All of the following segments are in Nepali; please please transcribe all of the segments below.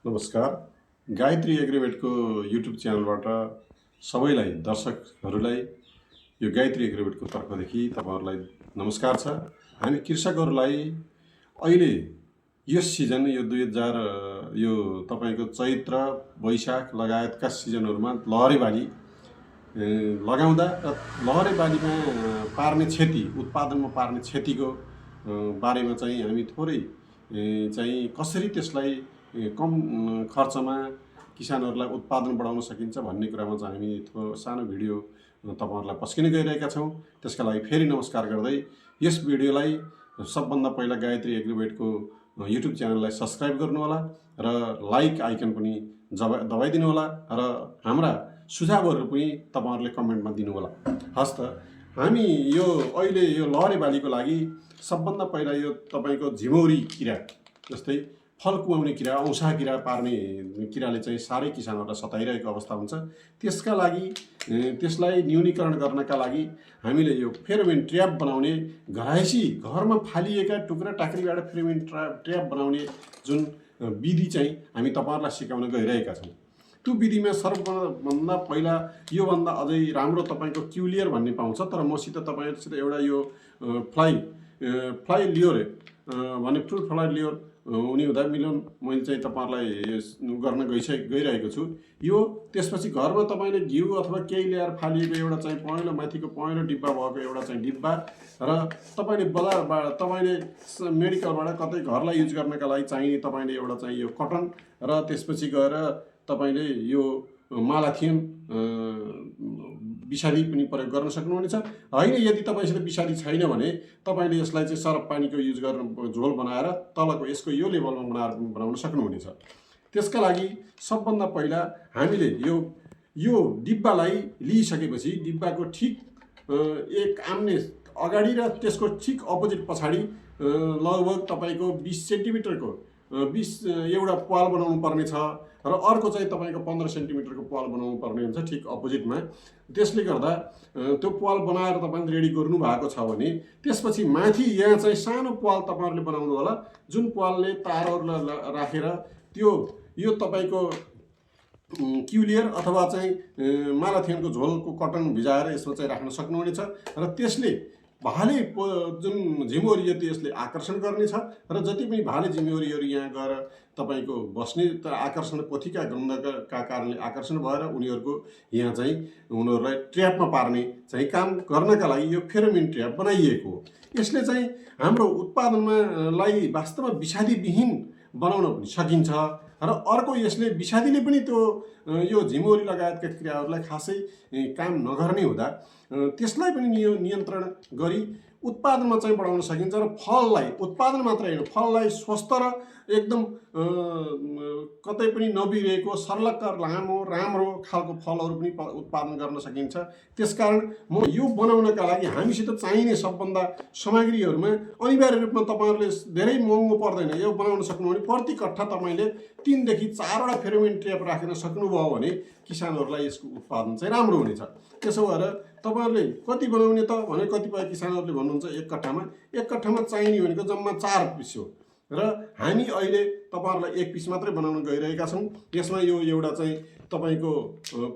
नमस्कार। गायत्री एग्रिवेटको युट्युब च्यानलबाट सबैलाई दर्शकहरूलाई यो गायत्री एग्रिवेटको तर्फदेखि तपाईँहरूलाई नमस्कार छ। हामी कृषकहरूलाई अहिले यस सिजन यो 2000 यो तपाईँको चैत्र वैशाख लगायतका सिजनहरूमा लहरे बाली लगाउँदा र लहरे बालीमा पार्ने क्षति, उत्पादनमा पार्ने क्षतिको बारेमा चाहिँ हामी थोरै चाहिँ कसरी त्यसलाई कम खर्चमा किसानहरूलाई उत्पादन बढाउन सकिन्छ भन्ने कुरामा चाहिँ हामी थोरै सानो भिडियो तपाईँहरूलाई पस्किन गइरहेका छौँ। त्यसका लागि फेरि नमस्कार गर्दै यस भिडियोलाई सबभन्दा पहिला गायत्री एग्रिवेटको युट्युब च्यानललाई सब्सक्राइब गर्नुहोला र लाइक आइकन पनि दबाइदिनु होला र हाम्रा सुझावहरू पनि तपाईँहरूले कमेन्टमा दिनुहोला। हस् त, हामी यो अहिले यो लहरे बालीको लागि सबभन्दा पहिला यो तपाईँको झिमौरी किरा जस्तै फल कुहाउने किरा, औँसा किरा पार्ने किराले चाहिँ साह्रै किसानहरूलाई सताइरहेको अवस्था हुन्छ। त्यसका लागि त्यसलाई न्यूनीकरण गर्नका लागि हामीले यो फेरोमेन ट्र्याप बनाउने घरायसी घरमा फालिएका टुक्रा टाक्रीबाट फेरोमेन ट्र्याप बनाउने जुन विधि चाहिँ हामी तपाईँहरूलाई सिकाउन गइरहेका छौँ। त्यो विधिमा सर्वभन्दा पहिला योभन्दा अझै राम्रो तपाईँको क्युलियर भन्ने पाउँछ, तर मसित तपाईँहरूसित एउटा यो फ्लाइ लियोर भन्ने फ्रुट फ्लाइ लियोर हुने हुँदा मिलियन मैले चाहिँ तपाईँहरूलाई गर्न गइरहेको छु। यो त्यसपछि घरमा तपाईँले घिउ अथवा केही ल्याएर फालिएको एउटा चाहिँ पहेँलो माथिको पहेँलो डिब्बा भएको एउटा चाहिँ डिब्बा र तपाईँले बजारबाट तपाईँले मेडिकलबाट कतै घरलाई युज गर्नका लागि चाहिने तपाईँले एउटा चाहिँ यो कटन र त्यसपछि गएर तपाईँले यो मालाथियन विषादी पनि प्रयोग गर्न सक्नुहुनेछ। होइन, यदि तपाईँसित विषादी छैन भने तपाईँले यसलाई चाहिँ सरफ पानीको युज गर्न झोल बनाएर तलको यसको यो लेभलमा बनाउन सक्नुहुनेछ। त्यसका लागि सबभन्दा पहिला हामीले यो डिब्बालाई लिइसकेपछि डिब्बाको ठिक एक आम्ने अगाडि र त्यसको ठिक अपोजिट पछाडि लगभग तपाईँको 20 सेन्टिमिटरको एउटा पाल बनाउनु पर्ने छ र अर्को चाहिँ तपाईँको 15 सेन्टिमिटरको पाल बनाउनु पर्ने हुन्छ ठिक अपोजिटमा। त्यसले गर्दा त्यो पाल बनाएर तपाईँले रेडी गर्नु भएको छ भने त्यसपछि माथि यहाँ चाहिँ सानो पाल तपाईँहरूले बनाउनु होला, जुन पालले तारहरू राखेर यो तपाईँको क्युलियर अथवा चाहिँ मालाथियनको झोलको कटन भिजाएर यसमा चाहिँ राख्न सक्नुहुनेछ र त्यसले भाले जुन झिमौरीहरू यसले आकर्षण गर्नेछ र जति पनि भाले झिमौरीहरू यहाँ गएर तपाईँको बस्ने त आकर्षण पोथीका गन्धका कारणले आकर्षण भएर उनीहरूको यहाँ चाहिँ उनीहरूलाई ट्र्यापमा पार्ने चाहिँ काम गर्नका लागि यो फेरोमेन ट्र्याप बनाइएको हो। यसले चाहिँ हाम्रो उत्पादनमा लाई वास्तवमा विषादीविहीन बनाउन पनि सकिन्छ र अर्को यसले विषादीले पनि यो झिमौरी लगायतका क्रियाहरूलाई खासै काम नगर्ने हुँदा त्यसलाई पनि नियन्त्रण गरी उत्पादनमा चाहिँ बढाउन सकिन्छ र फललाई उत्पादन मात्र होइन, फललाई स्वस्थ र एकदम कतै पनि नबिग्रेको सर्लक्क लामो राम्रो खालको फलहरू पनि उत्पादन गर्न सकिन्छ। त्यसकारण म यो बनाउनका लागि हामीसित चाहिने सबभन्दा सामग्रीहरूमा अनिवार्य रूपमा तपाईँहरूले धेरै महँगो पर्दैन। यो बनाउन सक्नुभयो भने प्रति कट्ठा तपाईँले 3 देखि 4 वटा फेरोमेन ट्र्याप राखेर सक्नुभयो भने किसानहरूलाई यसको उत्पादन चाहिँ राम्रो हुनेछ। त्यसो भएर तपाईँहरूले कति बनाउने त भने कतिपय किसानहरूले भन्नुहुन्छ एक कट्ठामा चाहिने भनेको जम्मा 4 पिस हो र हामी अहिले तपाईँहरूलाई 1 पिस मात्रै बनाउन गइरहेका छौँ। यसमा यो एउटा चाहिँ तपाईँको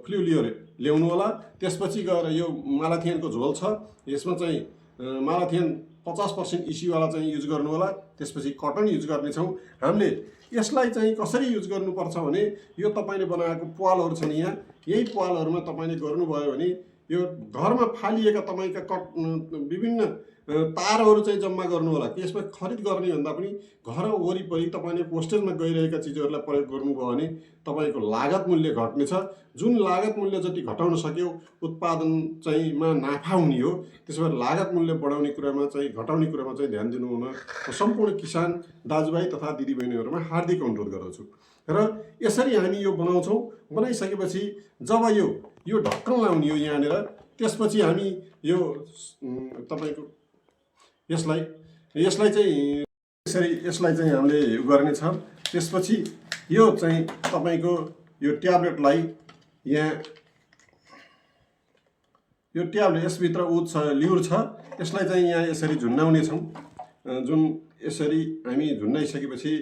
फ्लु लियोर ल्याउनु होला। त्यसपछि गएर यो मालाथियनको झोल छ, यसमा चाहिँ मालाथियन 50% इसीवाला चाहिँ युज गर्नु होला। त्यसपछि कटन युज गर्नेछौँ। हामीले यसलाई चाहिँ कसरी युज गर्नुपर्छ भने यो तपाईँले बनाएको पालहरू छन्, यहाँ यही पालहरूमा तपाईँले गर्नुभयो भने यो घरमा फालिएका तपाईँका विभिन्न तारहरू चाहिँ जम्मा गर्नु होला। यसमा खरिद गर्ने भन्दा पनि घर वरिपरि तपाईँले पोस्टेजमा गइरहेका चिजहरूलाई प्रयोग गर्नुभयो भने तपाईँको लागत मूल्य घट्नेछ। जुन लागत मूल्य जति घटाउन सक्यो उत्पादन चाहिँ नाफा हुने हो। त्यसो भएर लागत मूल्य बढाउने कुरामा चाहिँ घटाउने कुरामा चाहिँ ध्यान दिनु हुन सम्पूर्ण किसान दाजुभाइ तथा दिदीबहिनीहरूमा हार्दिक अनुरोध गर्दछु। र यसरी हामी यो बनाउँछौँ। बनाइसकेपछि जब यो ढक्कन लाउने हो यहाँनिर, त्यसपछि हामी यो तपाईँको यसलाई चाहिँ यसलाई चाहिँ हामीले गर्नेछ। त्यसपछि यो चाहिँ तपाईँको यो ट्याब्लेटलाई यहाँ यो ट्याब्लेट यसभित्र लिउर छ, यसलाई चाहिँ यहाँ यसरी झुन्डाउने छौँ। जुन यसरी हामी झुन्डाइसकेपछि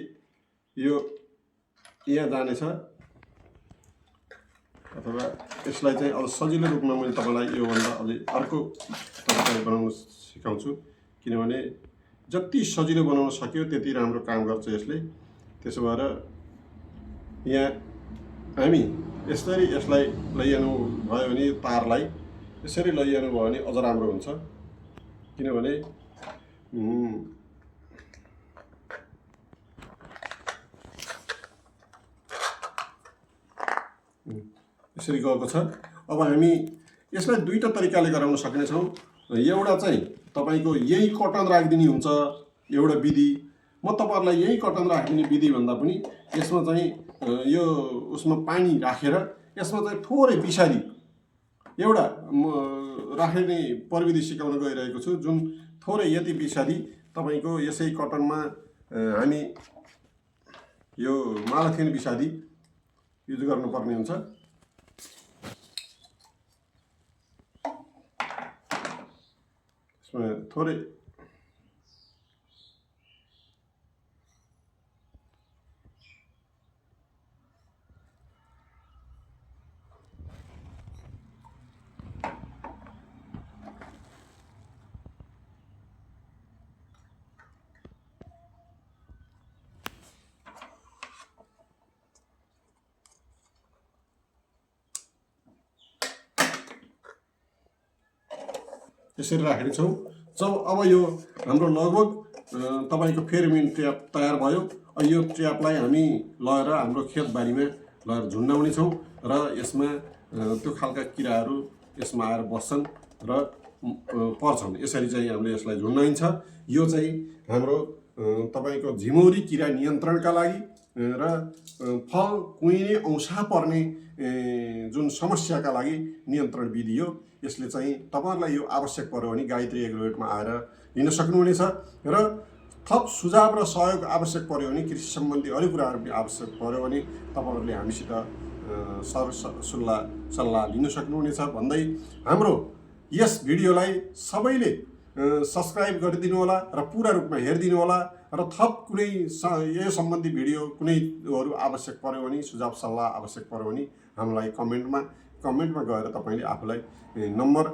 यो यहाँ जानेछ अथवा यसलाई चाहिँ अझ सजिलो रूपमा मैले तपाईँलाई योभन्दा अलि अर्को तरिकाले बनाउन सिकाउँछु, किनभने जति सजिलो बनाउन सक्यो त्यति राम्रो काम गर्छ यसले। त्यसो भएर यहाँ हामी यसरी यसलाई लैजानु भयो भने तारलाई यसरी लैजानु भयो भने अझ राम्रो हुन्छ, किनभने यसरी गएको छ। अब हामी यसलाई दुईवटा तरिकाले गराउन सक्नेछौँ। एउटा चाहिँ तपाईँको यही कटन राखिदिने हुन्छ एउटा विधि। म तपाईँहरूलाई यही कटन राखिदिने विधि भन्दा पनि यसमा चाहिँ यो उसमा पानी राखेर यसमा चाहिँ थोरै बिसारी एउटा राख्ने प्रविधि सिकाउन गइरहेको छु, जुन थोरै यति बिसारी तपाईँको यसै कटनमा हामी यो मालाथिन बिसादी युज गर्नुपर्ने हुन्छ। यसमा थोरै यसरी राखेको छौँ। जब अब यो हाम्रो लगभग तपाईँको फेरोमिन ट्र्याप तयार भयो। यो ट्र्यापलाई हामी लगेर हाम्रो खेतबारीमा लगेर झुन्डाउने छौँ र यसमा त्यो खालका किराहरू यसमा आएर बस्छन् र पर्छन्। यसरी चाहिँ हामीले यसलाई झुन्डाइन्छ। यो चाहिँ हाम्रो तपाईँको झिमौरी किरा नियन्त्रणका लागि र फल कुहिने औँसा पर्ने जुन समस्याका लागि नियन्त्रण विधि हो। यसले चाहिँ तपाईँहरूलाई यो आवश्यक पर्यो भने गायत्री एग्रोवेटमा आएर लिन सक्नुहुनेछ र थप सुझाव र सहयोग आवश्यक पर्यो भने कृषि सम्बन्धी अरू कुराहरू पनि आवश्यक पर्यो भने तपाईँहरूले हामीसित सल्लाह लिन सक्नुहुनेछ भन्दै हाम्रो यस भिडियोलाई सबैले सब्सक्राइब गरिदिनु होला र पुरा रूपमा हेरिदिनु होला र थप कुनै यो सम्बन्धी भिडियो कुनैहरू आवश्यक पर्यो भने सुझाव सल्लाह आवश्यक पर्यो भने हामीलाई कमेन्टमा गएर तपाईँले आफूलाई नम्बर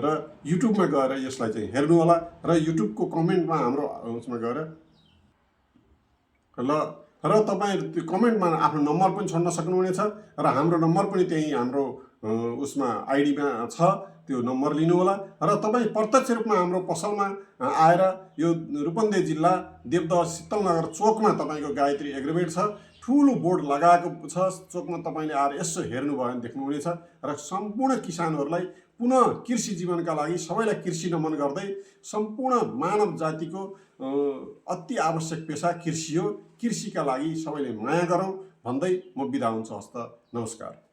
र युट्युबमा गएर यसलाई चाहिँ हेर्नु होला र युट्युबको कमेन्टमा हाम्रो उसमा गएर र तपाईँ कमेन्टमा आफ्नो नम्बर पनि छोड्न सक्नुहुनेछ र हाम्रो नम्बर पनि त्यही हाम्रो उसमा आइडीमा छ, त्यो नम्बर लिनु होला र तपाईँ प्रत्यक्ष रूपमा हाम्रो पसलमा आएर यो रूपन्देही जिल्ला देवदह शीतलनगर चोकमा तपाईँको गायत्री एग्रोवेट छ, ठुलो बोर्ड लगाएको छ चोकमा। तपाईँले आएर यसो हेर्नुभयो भने देख्नुहुनेछ र सम्पूर्ण किसानहरूलाई पुनः कृषि जीवनका लागि सबैलाई कृषि नमन गर्दै सम्पूर्ण मानव जातिको अति आवश्यक पेसा कृषि हो। कृषिका लागि सबैले माया गरौँ भन्दै म बिदा हुन्छु। हस्त नमस्कार।